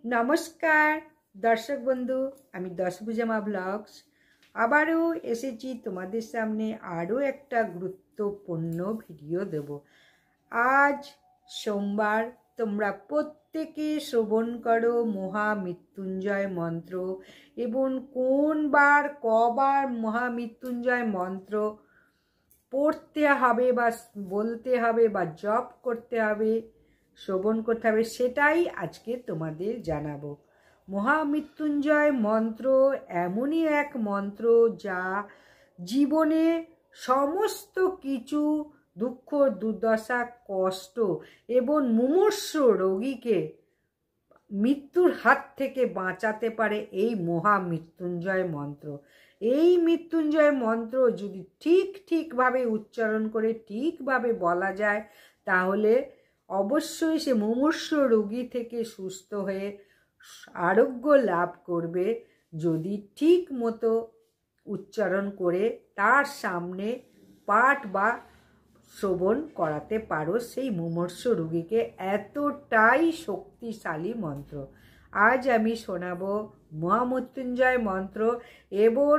নমস্কার দর্শক বন্ধু, আমি দশভুজা মা ব্লগস আবারও এসেছি তোমাদের সামনে আরও একটা গুরুত্বপূর্ণ ভিডিও দেব। আজ সোমবার, তোমরা প্রত্যেকে শ্রবণ করো মহামৃত্যুঞ্জয় মন্ত্র এবং কোন বার কবার মহামৃত্যুঞ্জয় মন্ত্র পড়তে হবে বা বলতে হবে বা জপ করতে হবে, শ্রবণ করতে হবে, সেটাই আজকে তোমাদের জানাবো। মহামৃত্যুঞ্জয় মন্ত্র এমনই এক মন্ত্র যা জীবনে সমস্ত কিছু দুঃখ, দুর্দশা, কষ্ট এবং মুমূর্ষ রোগীকে মৃত্যুর হাত থেকে বাঁচাতে পারে এই মহামৃত্যুঞ্জয় মন্ত্র। এই মৃত্যুঞ্জয় মন্ত্র যদি ঠিকভাবে উচ্চারণ করে ঠিকভাবে বলা যায়, তাহলে অবশ্যই সে মুমূর্ষ রোগী থেকে সুস্থ হয়ে আরোগ্য লাভ করবে, যদি ঠিক মতো উচ্চারণ করে তার সামনে পাঠ বা শ্রবণ করাতে পারো সেই মুমূর্ষ রোগীকে। এতটাই শক্তিশালী মন্ত্র। আজ আমি শোনাবো মহামৃত্যুঞ্জয় মন্ত্র এবং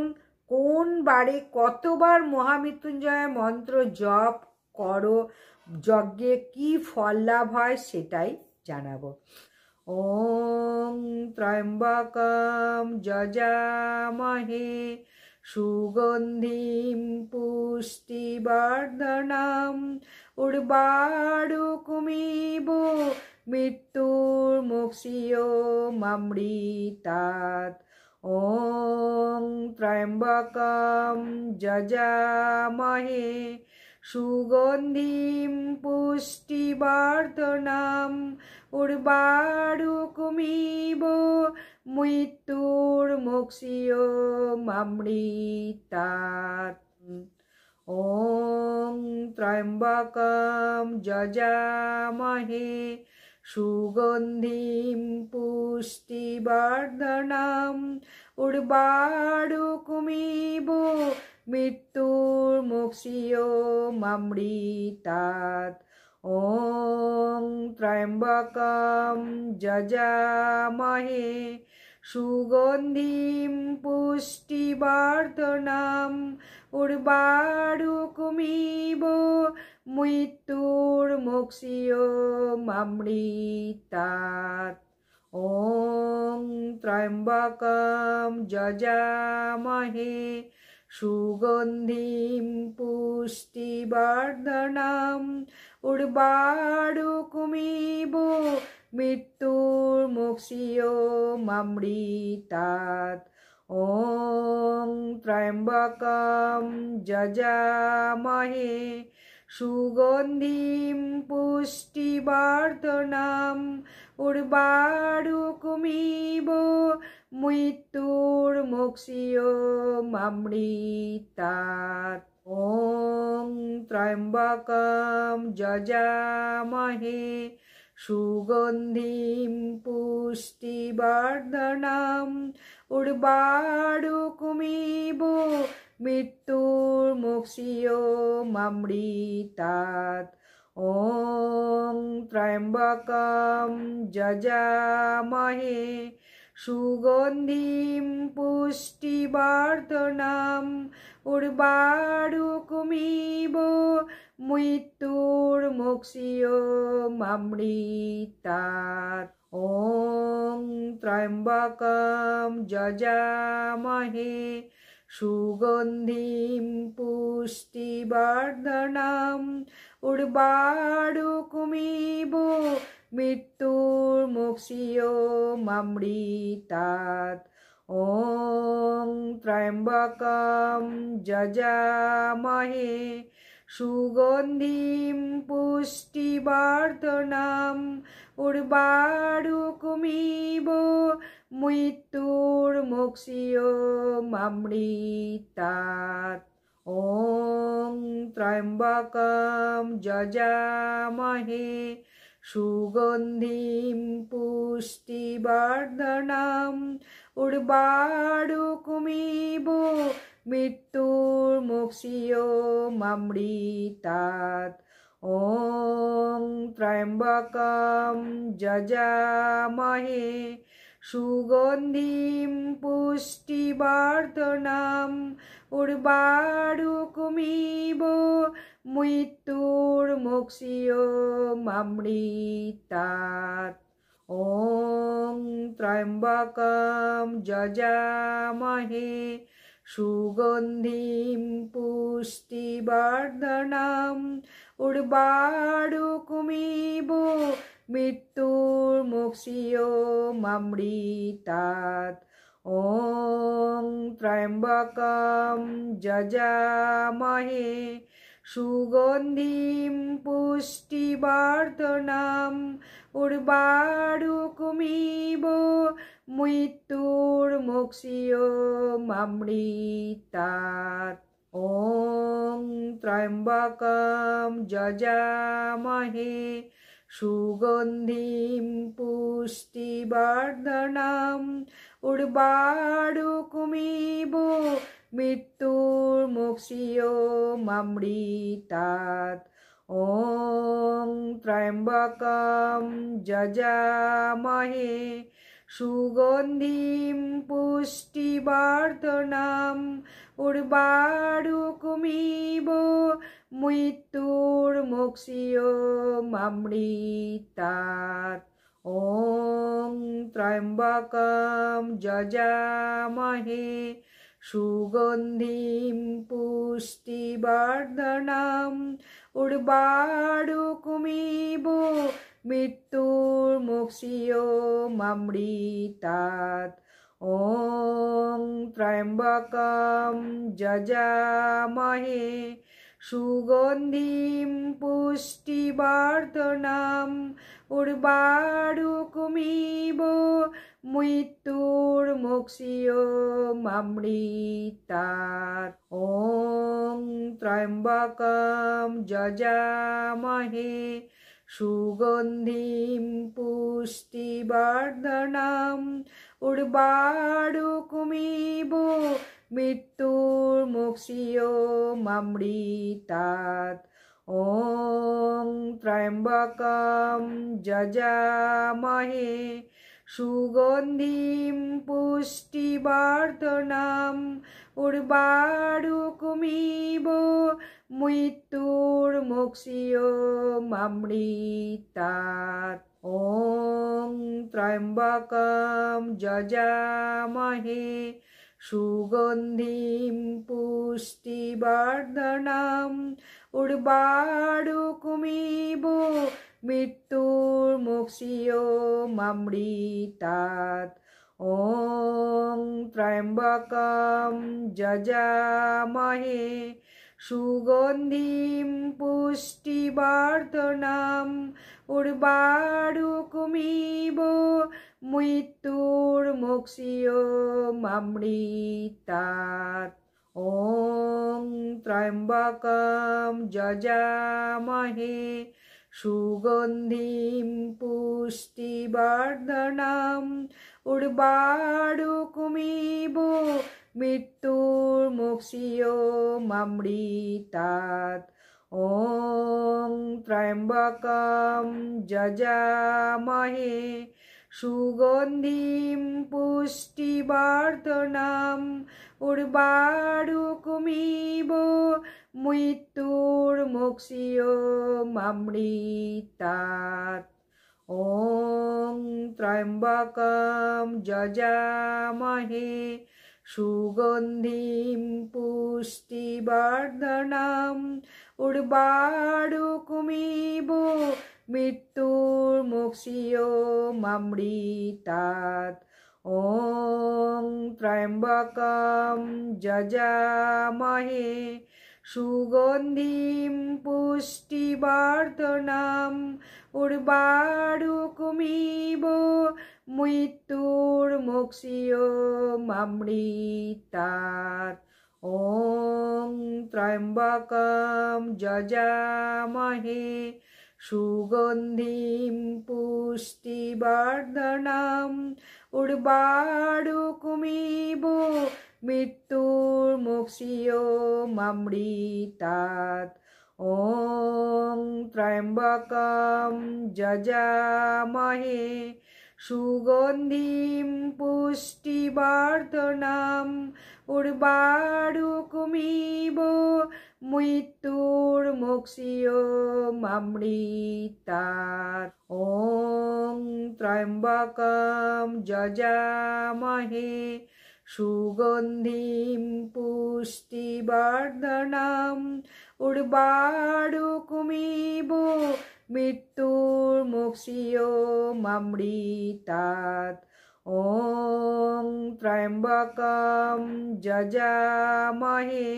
কোন বারে কতবার মহামৃত্যুঞ্জয় মন্ত্র জপ করো, যজ্ঞে কি ফল লাভ হয় সেটাই জানাবো। ওম ত্র্যম্বকম যজামহে সুগন্ধিম পুষ্টিবর্ধনম উর্বারুকমিব মৃত্যুর্মুক্ষীয়মামৃতাৎ। ওম ত্র্যম্বকম যজামহে সুগন্ধিম পুষ্টিবর্ধনম উর্বারুকমিব মৃত্যুর্মুক্ষীয়মামৃতাৎ। ওম ত্র্যম্বকম যজামহে সুগন্ধিম পুষ্টিবর্ধনম উর্বারুকমিব মৃত্যুর্মুক্ষীয়মামৃতাৎ। ওম ত্র্যম্বকম যজামহে সুগন্ধিম পুষ্টিবর্ধনম উর্বারুকমিব মৃত্যুর্মুক্ষীয়মামৃতাৎ। ওম ত্র্যম্বকম যজামহে সুগন্ধিম পুষ্টিবর্ধনম উর্বারুকমিব মৃত্যুর্মুক্ষীয়মামৃতাৎ। ওম ত্র্যম্বকম যজামহে সুগন্ধিম পুষ্টিবর্ধনম উর্বারুকমিব মৃত্যুর্মুক্ষীয়মামৃতাৎ। ওম ত্র্যম্বকম যজামহে সুগন্ধিম পুষ্টিবর্ধনম উর্বারুকমিব মৃত্যুর্মুক্ষীয়মামৃতাৎ। ওম ত্র্যম্বকম যজামহে সুগন্ধিম পুষ্টিবর্ধনম উর্বারুকমিব মৃত্যুর্মুক্ষীয়মামৃতাৎ। ওম ত্র্যম্বকম যজামহে সুগন্ধিম পুষ্টিবর্ধনম উর্বারুকমিব মৃত্যুর্মুক্ষীয়মামৃতাৎ। ওম ত্র্যম্বকম যজামহে সুগন্ধিম পুষ্টিবর্ধনম উর্বারুকমিব মৃত্যুর্মুক্ষীয়মামৃতাৎ। ওম ত্র্যম্বকম যজামহে সুগন্ধিম পুষ্টিবর্ধনম উর্বারুকমিব মৃত্যুর্মুক্ষীয়মামৃতাৎ। ॐ त्र्यम्बकं यजामहे सुगन्धिं पुष्टिवर्धनम् उर्वारुकमिव मृत्युर्मुक्षीयमामृतात् ॐ त्र्यम्बकं यजामहे सुगन्धिं पुष्टिवर्धनम् उर्वारुकमिव मृत्युर्मुक्षीयमामृतात् ॐ त्र्यम्बकं यजामहे सुगन्धिं पुष्टिवर्धनम् उर्वारुकमिव मृत्युर्मुक्षीयमामृतात् ॐ त्र्यम्बकं यजामहे सुगन्धिं पुष्टिवर्धनम् उर्वारुकमिव मृत्युर्मुक्षीयमामृतात् ॐ त्र्यम्बकं यजामहे सुगन्धिं पुष्टिवर्धनम् उर्वारुकमिव मृत्युर्मुक्षीयमामृतात् ॐ त्र्यम्बकं यजामहे सुगन्धिं पुष्टिवर्धनम् उर्वारुकमिव मृत्युर्मुक्षीयमामृतात् ॐ त्र्यम्बकं यजामहे सुगन्धिं पुष्टिवर्धनम् उर्वारुकमिव मृत्युर्मुक्षीयमामृतात् ॐ त्र्यम्बकं यजामहे सुगन्धिं पुष्टिवर्धनम् उर्वारुकमिव मृत्युर्मुक्षीयमामृतात् ॐ त्र्यम्बकं यजामहे सुगन्धिं पुष्टिवर्धनम् उर्वारुकमिव मृत्युर्मुक्षीयमामृतात् ॐ त्र्यम्बकं यजामहे सुगन्धिं पुष्टिवर्धनम् उर्वारुकमिव मृत्युर्मुक्षीयमामृतात् ॐ त्र्यम्बकं यजामहे सुगन्धिं पुष्टिवर्धनम् उर्वारुकमिव मृत्युर्मुक्षीयमामृतात् ॐ त्र्यम्बकं यजामहे सुगन्धिं पुष्टिवर्धनम् उर्वारुकमिव मृत्युर्मुक्षीयमामृतात् ॐ त्र्यम्बकं यजामहे सुगन्धिं पुष्टिवर्धनम् उर्वारुकमिव मृत्युर्मुक्षीयमामृतात् ॐ त्र्यम्बकं यजामहे सुगन्धिं पुष्टिवर्धनम् उर्वारुकमिव मृत्युर्मुक्षीयमामृतात् ॐ त्र्यम्बकं यजामहे सुगन्धिं पुष्टिवर्धनम् उर्वारुकमिव मृत्युर्मुक्षीयमामृतात् ॐ त्र्यम्बकं यजामहे सुगन्धिं पुष्टिवर्धनम् उर्वारुकमिव मृत्युर्मुक्षीयमामृतात् ॐ त्र्यम्बकं যজামহে সুগন্ধিম পুষ্টিবর্ধনম উর্বারুকমিব মৃত্যুর্মুক্ষীয়মামৃতাৎ। ॐ त्र्यम्बकं যজামহে সুগন্ধিম পুষ্টিবর্ধনম উর্বারুকমিব মৃত্যুর্মুক্ষীয়মামৃতাৎ। ॐ त्र्यम्बकं যজামহে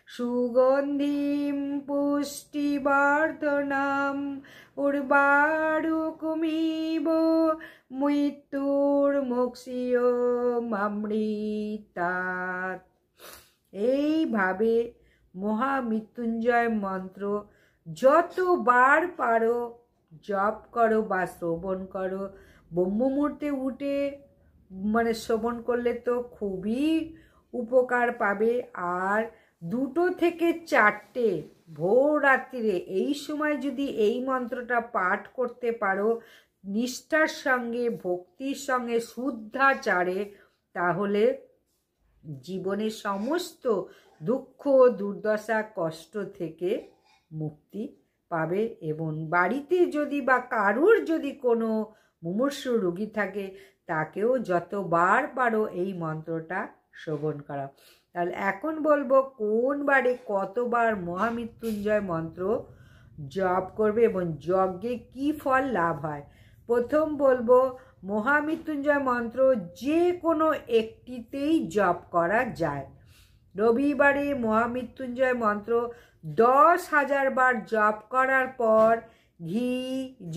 সুগন্ধিম পুষ্টিবর্ধনম উর্বারুকমিব মৃত্যুর্মুক্ষীয়মামৃতাৎ। এইভাবে মহামৃত্যুঞ্জয় মন্ত্র যতবার পারো জপ করো বা শ্রবণ করো। ব্রহ্ম মুহূর্তে উঠে শ্রবণ করলে তো খুবই উপকার পাবে। আর 2 থেকে 4টে ভোর রাত্রিরে এই সময় যদি এই মন্ত্রটা পাঠ করতে পারো নিষ্ঠার সঙ্গে, ভক্তির সঙ্গে, শুদ্ধাচারে, তাহলে জীবনের সমস্ত দুঃখ, দুর্দশা, কষ্ট থেকে মুক্তি পাবে। এবং বাড়িতে যদি বা কারুর যদি কোনো মুমূর্ষু রোগী থাকে তাকেও যতবার পারো এই মন্ত্রটা শ্রবণ করা। তাহলে এখন বলবো কোন বারে কতবার মহামৃত্যুঞ্জয় মন্ত্র জপ করবে এবং যজ্ঞে কি ফল লাভ হয়। প্রথম বলবো মহামৃত্যুঞ্জয় মন্ত্র যে কোনো একটিতেই জপ করা যায়। রবিবারে মহামৃত্যুঞ্জয় মন্ত্র 10,000 বার জপ করার পর ঘি,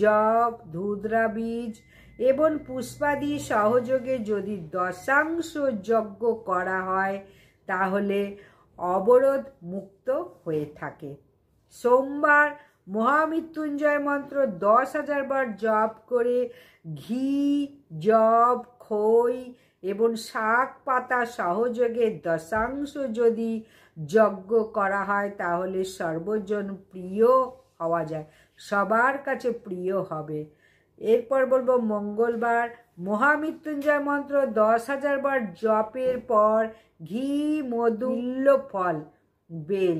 জব, ধুদ্রা বীজ এবং পুষ্পাদি সহযোগে যদি দশাংশ যজ্ঞ করা হয় তাহলে অবরোধ মুক্ত হয়ে থাকে। সোমবার মহামৃত্যুঞ্জয় মন্ত্র 10,000 বার জপ করে ঘি, জব, খই এবং শাক পাতা সহযোগে দশাংশ যদি যজ্ঞ করা হয় তাহলে সর্বজন প্রিয় হওয়া যায়, সবার কাছে প্রিয় হবে। এরপর বলবো মঙ্গলবার মহামৃত্যুঞ্জয় মন্ত্র 10,000 বার জপের পর ঘি, মধু, ফল, বেল,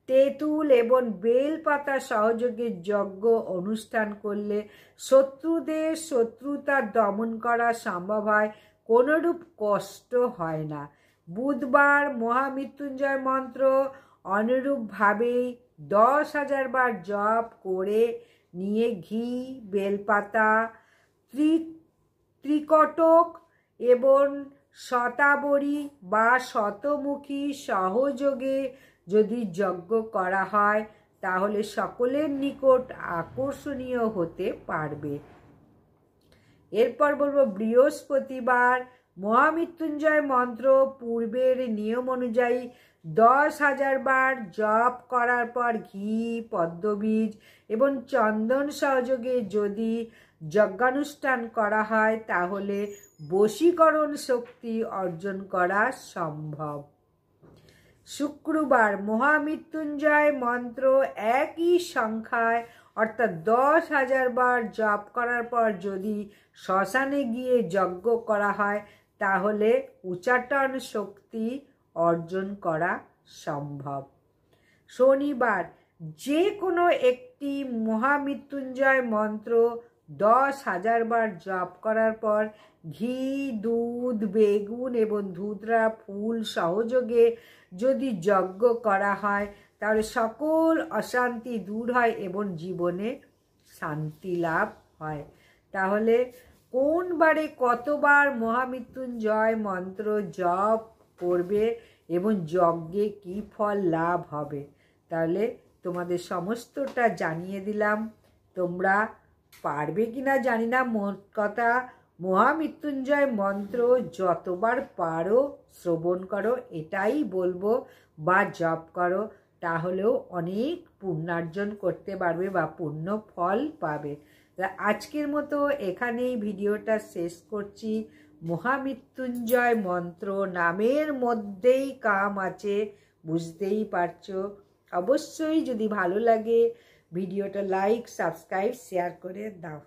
তেঁতুল এবং বেল পাতা সহযোগে যজ্ঞ অনুষ্ঠান করলে শত্রুদের শত্রুতা দমন করা সম্ভব হয়, কোনরূপ কষ্ট হয় না। বুধবার মহামৃত্যুঞ্জয় মন্ত্র অনুরূপভাবেই 10,000 বার জপ করে নিয়ে ঘি, বেলপাতা, ত্রিকটক এবং শতাবরী বা শতমুখী সহযোগে যদি যজ্ঞ করা হয় তাহলে সকলের নিকট আকর্ষণীয় হতে পারবে। এরপর বলবো বৃহস্পতিবার মহামৃত্যুঞ্জয় মন্ত্র পূর্বের নিয়ম অনুযায়ী 10,000 বার জপ করার পর ঘি, পদ্মবীজ এবং চন্দন সহযোগে যদি যজ্ঞানুষ্ঠান করা হয় তাহলে বশীকরণ শক্তি অর্জন করা সম্ভব। শুক্রবার মহামৃত্যুঞ্জয় মন্ত্র একই সংখ্যায় অর্থাৎ 10,000 বার জপ করার পর যদি শ্মশানে গিয়ে যজ্ঞ করা হয় তাহলে উচ্চাটন শক্তি অর্জন করা সম্ভব। শনিবার যে কোনো একটি মহামৃত্যুঞ্জয় মন্ত্র 10,000 বার জপ করার পর ঘি, দুধ, বেগুন এবং ধুতরা ফুল সহযোগে যদি যজ্ঞ করা হয় তাহলে সকল অশান্তি দূর হয় এবং জীবনে শান্তি লাভ হয়। তাহলে কোন বারে কতবার মহামৃত্যুঞ্জয় মন্ত্র জপ করবে এবং যজ্ঞে কি ফল লাভ হবে, তাহলে তোমাদের সমস্তটা জানিয়ে দিলাম। তোমরা পারবে কিনা জানি না, মোট কথা মহামৃত্যুঞ্জয় মন্ত্র যতবার পারো শ্রবণ করো, এটাই বলবো, বা জপ করো, তাহলেও অনেক পুণ্যার্জন করতে পারবে বা পুণ্য ফল পাবে। আজকের মতো এখানেই ভিডিওটা শেষ করছি। মহামৃত্যুঞ্জয় মন্ত্র নামের মধ্যেই কাম আছে, বুঝতেই পারছো। অবশ্যই যদি ভালো লাগে ভিডিওটা লাইক সাবস্ক্রাইব শেয়ার করে দাও।